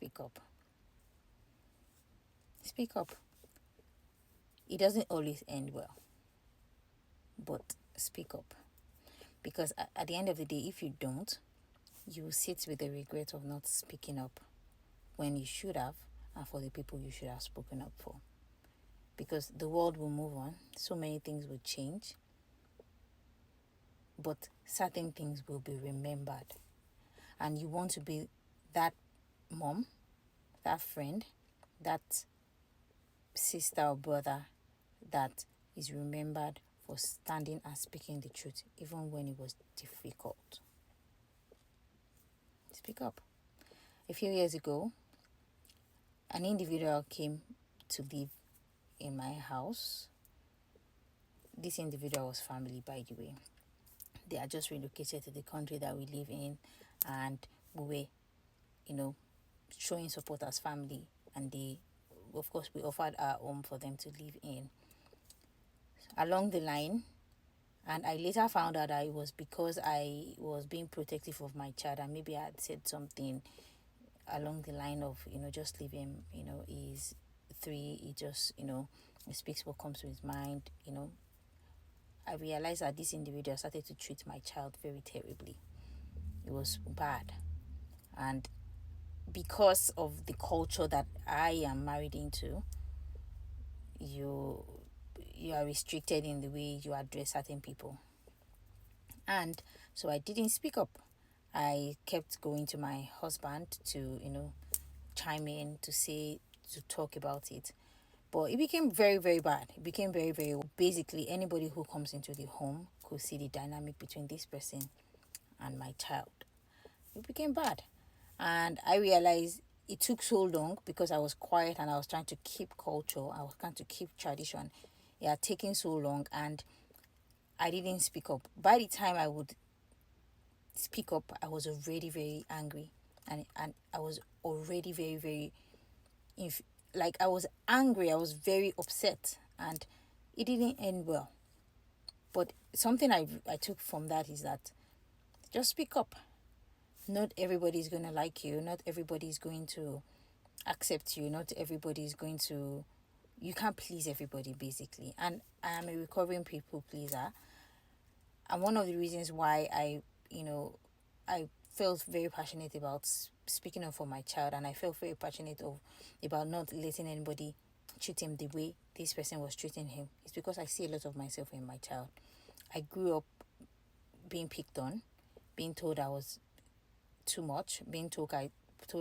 speak up. Speak up. It doesn't always end well, but speak up. Because at the end of the day, if you don't, you will sit with the regret of not speaking up when you should have, and for the people you should have spoken up for. Because the world will move on, so many things will change, but certain things will be remembered. And you want to be that mom, that friend, that sister or brother that is remembered for standing and speaking the truth, even when it was difficult. Speak up. A few years ago, an individual came to live in my house. This individual was family, by the way. They are just relocated to the country that we live in, and we were, showing support as family. And of course, we offered our home for them to live in. Along the line, and I later found out that it was because I was being protective of my child, and maybe I had said something along the line of, just leave him, he's 3, he just, he speaks what comes to his mind. I realized that this individual started to treat my child very terribly. It was bad. And because of the culture that I am married into, you are restricted in the way you address certain people. And so I didn't speak up. I kept going to my husband to, chime in, to talk about it. But it became very, very bad. It became very, very... Basically, anybody who comes into the home could see the dynamic between this person and my child. It became bad. And I realized it took so long because I was quiet and I was trying to keep culture. I was trying to keep tradition. It had taken so long and I didn't speak up. By the time I would speak up, I was already very angry. And I was already very, very... I was angry. I was very upset. And it didn't end well. But something I took from that is that just speak up. Not everybody is going to like you. Not everybody is going to accept you. Not everybody is going to... You can't please everybody, basically. And I am a recovering people pleaser. And one of the reasons why I felt very passionate about speaking up for my child, and I felt very passionate about not letting anybody treat him the way this person was treating him, is because I see a lot of myself in my child. I grew up being picked on, being told I was too much, being told I